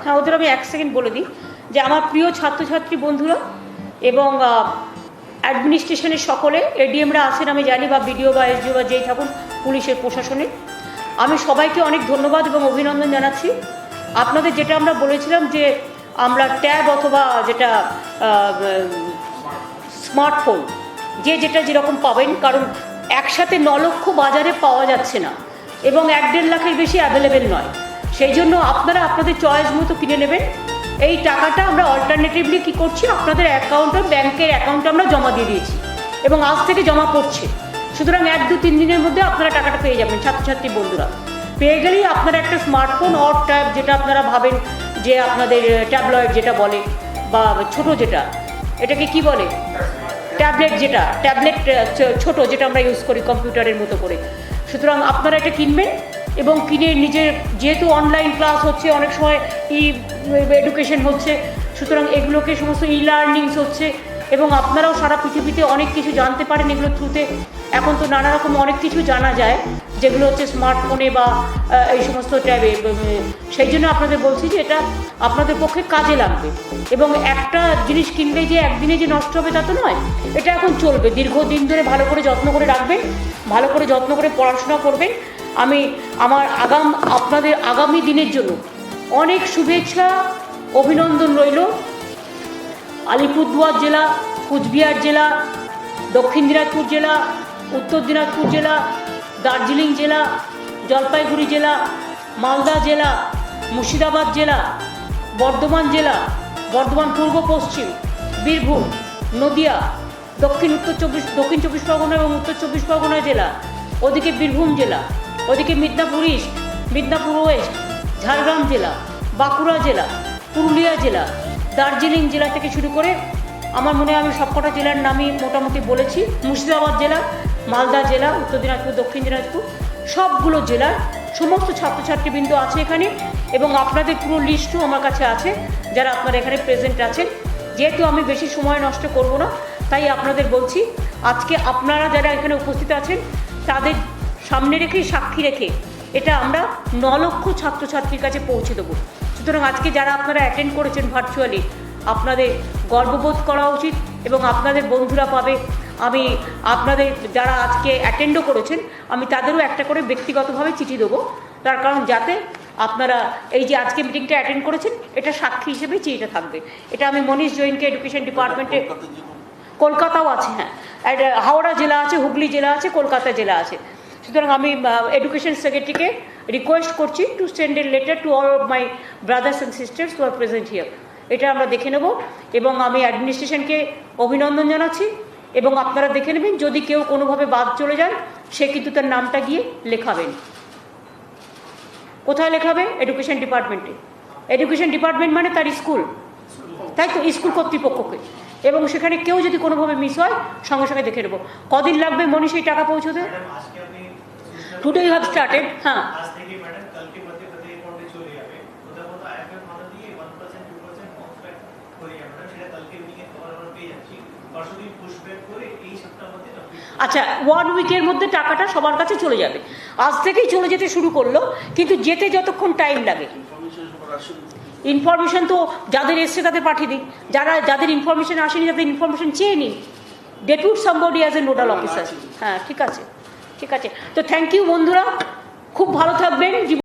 হ্যাঁ, ওদের আমি 1 সেকেন্ড বলে দিই যে আমার প্রিয় ছাত্রছাত্রী বন্ধুরা এবং অ্যাডমিনিস্ট্রেশনের সকলে, এডিএমরা আছেন আমি জানি, বা বিডিও বা এসডিও বা যেই থাকুন পুলিশের প্রশাসনের, আমি সবাইকে অনেক ধন্যবাদ এবং অভিনন্দন জানাচ্ছি। আপনাদের যেটা আমরা বলেছিলাম যে আমরা ট্যাব অথবা যেটা স্মার্টফোন যেটা যেরকম পাবেন, কারণ একসাথে 9 লক্ষ বাজারে পাওয়া যাচ্ছে না এবং 1-1.5 লাখের বেশি অ্যাভেলেবেল নয়। সেই জন্য আপনারা আপনাদের চয়েস মতো কিনে নেবেন। এই টাকাটা আমরা অল্টারনেটিভলি কী করছি, আপনাদের অ্যাকাউন্টে, ব্যাংকের অ্যাকাউন্টে আমরা জমা দিয়ে দিয়েছি এবং আজ থেকে জমা পড়ছে। সুতরাং 1-2-3 দিনের মধ্যে আপনারা টাকাটা পেয়ে যাবেন। ছাত্রছাত্রী বন্ধুরা পেয়ে গেলেই আপনারা একটা স্মার্টফোন অর ট্যাব, যেটা আপনারা ভাবেন যে আপনাদের ট্যাবলয়েড যেটা বলে বা ছোট যেটা, এটাকে কি বলে, ট্যাবলেট, যেটা ট্যাবলেট ছোট যেটা আমরা ইউজ করি কম্পিউটারের মতো করে। সুতরাং আপনারা এটা কিনবেন এবং কিনে নিজের, যেহেতু অনলাইন ক্লাস হচ্ছে, অনেক সময় এডুকেশন হচ্ছে, সুতরাং এগুলোকে সমস্ত লার্নিংস হচ্ছে এবং আপনারাও সারা পৃথিবীতে অনেক কিছু জানতে পারেন এগুলোর থ্রুতে। এখন তো নানা রকম অনেক কিছু জানা যায় যেগুলো হচ্ছে স্মার্টফোনে বা এই সমস্ত ট্যাবে। সেই জন্য আপনাদের বলছি যে এটা আপনাদের পক্ষে কাজে লাগবে এবং একটা জিনিস কিনলে যে একদিনে যে নষ্ট হবে তা তো নয়, এটা এখন চলবে দীর্ঘদিন ধরে। ভালো করে যত্ন করে রাখবেন, ভালো করে যত্ন করে পড়াশোনা করবেন। আমি আপনাদের আগামী দিনের জন্য অনেক শুভেচ্ছা, অভিনন্দন রইল। আলিপুরদুয়ার জেলা, কুচবিহার জেলা, দক্ষিণ দিনাজপুর জেলা, উত্তর দিনাজপুর জেলা, দার্জিলিং জেলা, জলপাইগুড়ি জেলা, মালদা জেলা, মুর্শিদাবাদ জেলা, বর্ধমান জেলা, বর্ধমান পূর্ব পশ্চিম, বীরভূম, নদিয়া, দক্ষিণ চব্বিশ পরগনা এবং উত্তর 24 পরগনা জেলা, ওদিকে বীরভূম জেলা, ওদিকে মিদনাপুর ইস্ট, মিদনাপুর ওয়েস্ট, ঝাড়গ্রাম জেলা, বাঁকুড়া জেলা, পুরুলিয়া জেলা, দার্জিলিং জেলা থেকে শুরু করে আমার মনে হয় আমি সবকটা জেলার নামই মোটামুটি বলেছি, মুর্শিদাবাদ জেলা, মালদা জেলা, উত্তর দিনাজপুর, দক্ষিণ দিনাজপুর, সবগুলো জেলার সমস্ত ছাত্রছাত্রীবৃন্দ আছে এখানে এবং আপনাদের পুরো লিস্টও আমার কাছে আছে যারা আপনারা এখানে প্রেজেন্ট আছেন। যেহেতু আমি বেশি সময় নষ্ট করব না, তাই আপনাদের বলছি আজকে আপনারা যারা এখানে উপস্থিত আছেন তাদের সামনে রেখে, সাক্ষী রেখে এটা আমরা 9 লক্ষ ছাত্রছাত্রীর কাছে পৌঁছে দেবো। সুতরাং আজকে যারা আপনারা অ্যাটেন্ড করেছেন ভার্চুয়ালি, আপনাদের গর্ববোধ করা উচিত এবং আপনাদের বন্ধুরা পাবে। আমি আপনাদের যারা আজকে অ্যাটেন্ডও করেছেন, আমি তাদেরও একটা করে ব্যক্তিগতভাবে চিঠি দেবো, তার কারণ যাতে আপনারা এই যে আজকে মিটিংটা অ্যাটেন্ড করেছেন এটা সাক্ষী হিসেবে চিঠিটা থাকবে। এটা আমি মনীষ জৈনকে এডুকেশন ডিপার্টমেন্টে, কলকাতাও আছে, হ্যাঁ, হাওড়া জেলা আছে, হুগলি জেলা আছে, কলকাতা জেলা আছে। সুতরাং আমি এডুকেশন সেক্রেটারিকে রিকোয়েস্ট করছি to send a letter to all of my brothers and sisters who are present here. এটা আমরা দেখে নেব এবং আমি অ্যাডমিনিস্ট্রেশনকে অভিনন্দন জানাচ্ছি এবং আপনারা দেখে নেবেন যদি কেউ কোনোভাবে বাদ চলে যান সে কিন্তু তার নামটা গিয়ে লেখাবেন। কোথায় লেখাবে? এডুকেশন ডিপার্টমেন্টে। এডুকেশন ডিপার্টমেন্ট মানে তার স্কুল, তাই তো, স্কুল কর্তৃপক্ষকে। এবং সেখানে কেউ যদি কোনোভাবে মিস হয় সঙ্গে সঙ্গে দেখে নেব। কদিন লাগবে মনীষ এই টাকা পৌঁছতে? Today you have started. হ্যাঁ, আচ্ছা, 1 উইকের মধ্যে টাকাটা সবার কাছে চলে যাবে। আজ থেকেই চলে যেতে শুরু করলো, কিন্তু যেতে যতক্ষণ টাইম লাগে। ইনফরমেশন তো যাদের এসছে তাদের পাঠিয়ে দিই, যাদের ইনফরমেশন আসেনি তাদের ইনফরমেশন চেয়ে নিন। ডেপুট somebody as a nodal officer. হ্যাঁ, ঠিক আছে, ঠিক আছে। তো থ্যাংক ইউ বন্ধুরা, খুব ভালো থাকবেন।